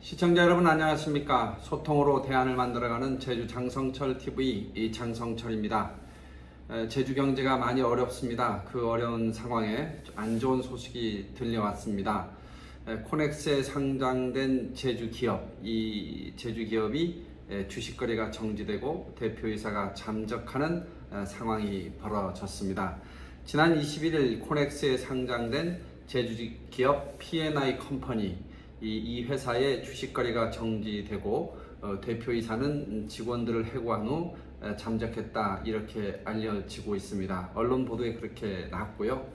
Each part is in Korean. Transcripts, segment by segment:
시청자 여러분 안녕하십니까. 소통으로 대안을 만들어가는 제주 장성철 TV 장성철입니다. 제주 경제가 많이 어렵습니다. 그 어려운 상황에 안 좋은 소식이 들려왔습니다. 코넥스에 상장된 제주 기업, 이 제주 기업이 주식 거래가 정지되고 대표이사가 잠적하는 상황이 벌어졌습니다. 지난 21일 코넥스에 상장된 제주 기업 P&I 컴퍼니, 이 회사의 주식 거래가 정지되고 대표이사는 직원들을 해고한 후 잠적했다, 이렇게 알려지고 있습니다. 언론 보도에 그렇게 나왔고요.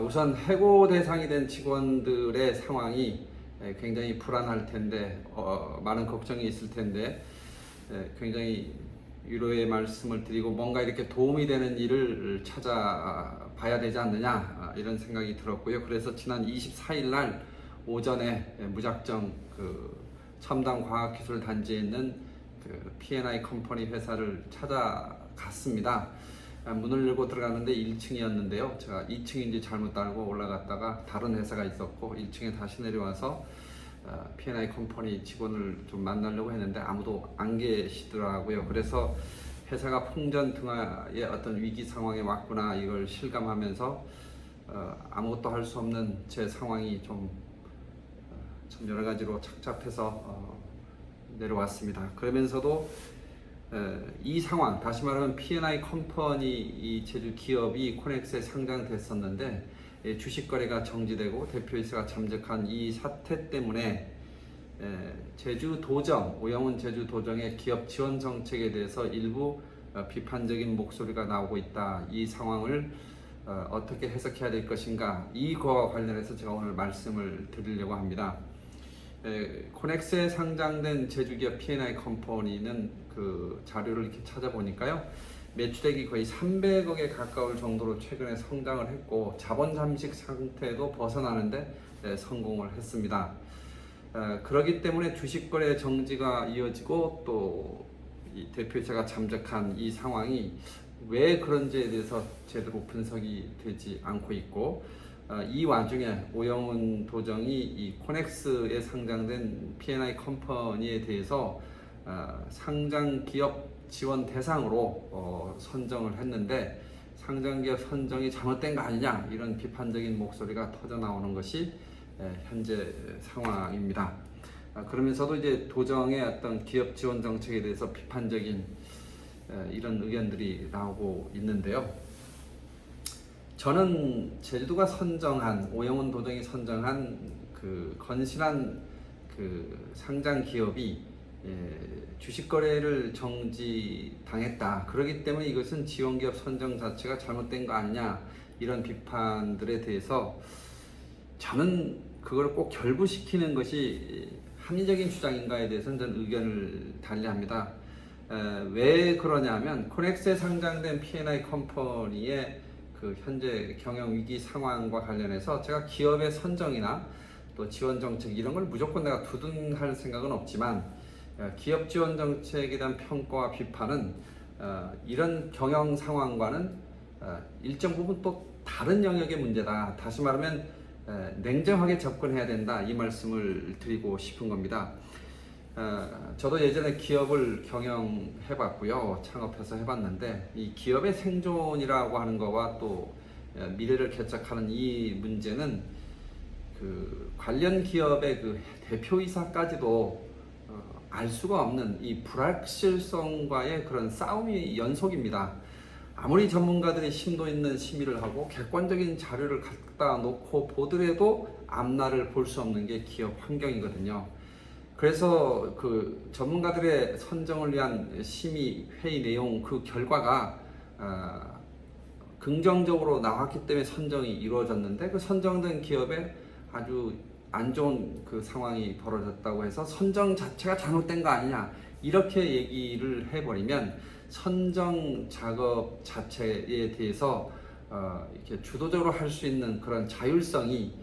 우선 해고 대상이 된 직원들의 상황이 굉장히 불안할 텐데, 많은 걱정이 있을 텐데, 굉장히 위로의 말씀을 드리고 뭔가 이렇게 도움이 되는 일을 찾아봐야 되지 않느냐, 이런 생각이 들었고요. 그래서 지난 24일 날 오전에 무작정 첨단과학기술단지에 있는 P&I 컴퍼니 회사를 찾아갔습니다. 문을 열고 들어갔는데 1층이었는데요. 제가 2층인지 잘못 알고 올라갔다가 다른 회사가 있었고 1층에 다시 내려와서 P&I 컴퍼니 직원을 좀 만나려고 했는데 아무도 안 계시더라고요. 그래서 회사가 풍전등화의 어떤 위기 상황에 왔구나, 이걸 실감하면서 아무것도 할 수 없는 제 상황이 참 여러 가지로 착잡해서 내려왔습니다. 그러면서도 이 상황, 다시 말하면 P&I 컴퍼니, 이 제주 기업이 코넥스에 상장됐었는데 주식 거래가 정지되고 대표이사가 잠적한 이 사태 때문에 제주도정, 오영훈 제주도정의 기업 지원 정책에 대해서 일부 비판적인 목소리가 나오고 있다. 이 상황을 어떻게 해석해야 될 것인가, 이거와 관련해서 제가 오늘 말씀을 드리려고 합니다. 코넥스에 상장된 제주기업 P&I 컴퍼니는 그 자료를 이렇게 찾아보니까요, 매출액이 거의 300억에 가까울 정도로 최근에 성장을 했고 자본 잠식 상태도 벗어나는데 성공을 했습니다. 그렇기 때문에 주식 거래 정지가 이어지고 또 이 대표이사가 잠적한 이 상황이 왜 그런지에 대해서 제대로 분석이 되지 않고 있고, 이 와중에 오영훈 도정이 이 코넥스에 상장된 P&I 컴퍼니에 대해서 상장 기업 지원 대상으로 선정을 했는데 상장 기업 선정이 잘못된 거 아니냐, 이런 비판적인 목소리가 터져 나오는 것이 현재 상황입니다. 그러면서도 이제 도정의 어떤 기업 지원 정책에 대해서 비판적인 이런 의견들이 나오고 있는데요. 저는 제주도가 선정한, 오영훈 도정이 선정한 그 건실한 상장 기업이 주식 거래를 정지당했다. 그렇기 때문에 이것은 지원 기업 선정 자체가 잘못된 거 아니냐, 이런 비판들에 대해서 저는 그걸 꼭 결부시키는 것이 합리적인 주장인가에 대해서는 저는 의견을 달리합니다. 왜 그러냐면 코넥스에 상장된 P&I 컴퍼니의 그 현재 경영 위기 상황과 관련해서 제가 기업의 선정이나 또 지원 정책 이런 걸 무조건 내가 두둔할 생각은 없지만, 기업 지원 정책에 대한 평가와 비판은 이런 경영 상황과는 일정 부분 또 다른 영역의 문제다. 다시 말하면 냉정하게 접근해야 된다, 이 말씀을 드리고 싶은 겁니다. 저도 예전에 기업을 경영해 봤고요. 창업해서 해봤는데 이 기업의 생존이라고 하는 거와 또 미래를 개척하는 이 문제는 그 관련 기업의 그 대표이사까지도 알 수가 없는 이 불확실성과의 그런 싸움이 연속입니다. 아무리 전문가들이 심도 있는 심의를 하고 객관적인 자료를 갖다 놓고 보더라도 앞날을 볼 수 없는 게 기업 환경이거든요. 그래서 그 전문가들의 선정을 위한 심의 회의 내용, 그 결과가 긍정적으로 나왔기 때문에 선정이 이루어졌는데, 그 선정된 기업에 아주 안 좋은 그 상황이 벌어졌다고 해서 선정 자체가 잘못된 거 아니냐, 이렇게 얘기를 해버리면 선정 작업 자체에 대해서 이렇게 주도적으로 할 수 있는 그런 자율성이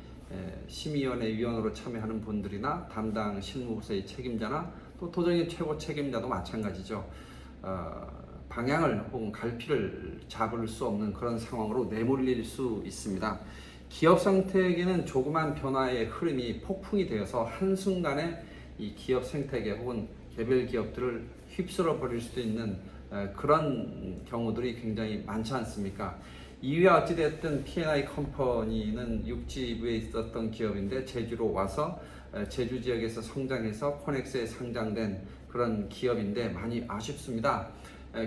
심의위원회 위원으로 참여하는 분들이나 담당 실무부서의 책임자나 또 도정의 최고 책임자도 마찬가지죠. 방향을 혹은 갈피를 잡을 수 없는 그런 상황으로 내몰릴 수 있습니다. 기업 생태계는 조그만 변화의 흐름이 폭풍이 되어서 한순간에 이 기업 생태계 혹은 개별 기업들을 휩쓸어 버릴 수도 있는 그런 경우들이 굉장히 많지 않습니까? 이유야 어찌됐든 P&I 컴퍼니는 육지부에 있었던 기업인데 제주로 와서 제주 지역에서 성장해서 코넥스에 상장된 그런 기업인데 많이 아쉽습니다.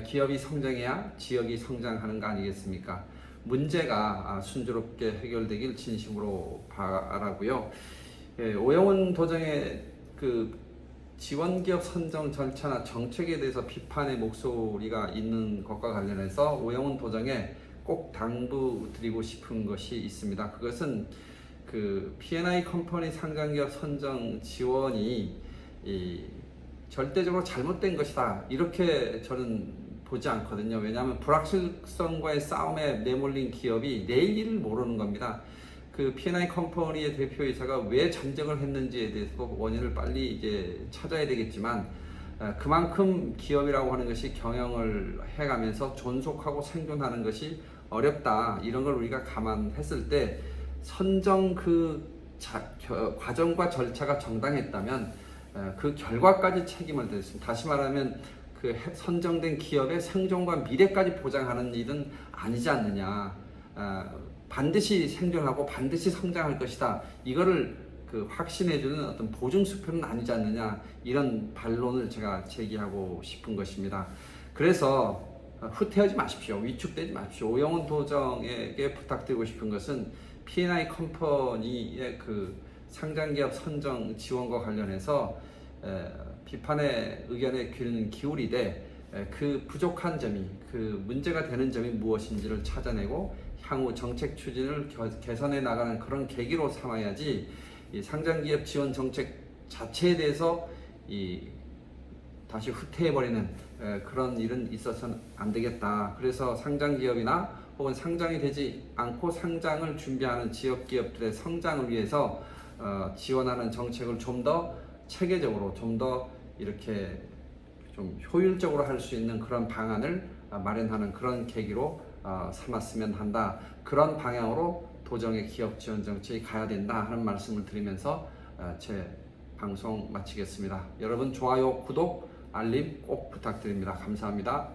기업이 성장해야 지역이 성장하는 거 아니겠습니까? 문제가 순조롭게 해결되길 진심으로 바라고요. 오영훈 도정의 그 지원기업 선정 절차나 정책에 대해서 비판의 목소리가 있는 것과 관련해서 오영훈 도정에 꼭 당부드리고 싶은 것이 있습니다. 그것은 그 P&I 컴퍼니 상장기업 선정 지원이 절대적으로 잘못된 것이다, 이렇게 저는 보지 않거든요. 왜냐하면 불확실성과의 싸움에 내몰린 기업이 내일 일을 모르는 겁니다. 그 P&I 컴퍼니의 대표이사가 왜 잠적을 했는지에 대해서 원인을 빨리 이제 찾아야 되겠지만, 그만큼 기업이라고 하는 것이 경영을 해가면서 존속하고 생존하는 것이 어렵다, 이런 걸 우리가 감안했을 때 선정 과정과 절차가 정당했다면 그 결과까지 책임을 졌습니다. 다시 말하면 그 선정된 기업의 생존과 미래까지 보장하는 일은 아니지 않느냐. 반드시 생존하고 반드시 성장할 것이다, 이거를 그 확신해주는 어떤 보증수표는 아니지 않느냐, 이런 반론을 제가 제기하고 싶은 것입니다. 그래서 후퇴하지 마십시오. 위축되지 마십시오. 오영훈 도정에게 부탁드리고 싶은 것은 P&I 컴퍼니의 그 상장기업 선정 지원과 관련해서 비판의 의견에 귀는 기울이되 그 부족한 점이, 그 문제가 되는 점이 무엇인지를 찾아내고 향후 정책 추진을 개선해 나가는 그런 계기로 삼아야지, 이 상장기업 지원 정책 자체에 대해서 다시 후퇴해버리는 그런 일은 있어서는 안 되겠다. 그래서 상장기업이나 혹은 상장이 되지 않고 상장을 준비하는 지역기업들의 성장을 위해서 지원하는 정책을 좀 더 체계적으로, 좀 더 이렇게 좀 효율적으로 할 수 있는 그런 방안을 마련하는 그런 계기로 삼았으면 한다. 그런 방향으로 도정의 기업 지원 정책이 가야 된다 하는 말씀을 드리면서 제 방송 마치겠습니다. 여러분 좋아요, 구독, 알림 꼭 부탁드립니다. 감사합니다.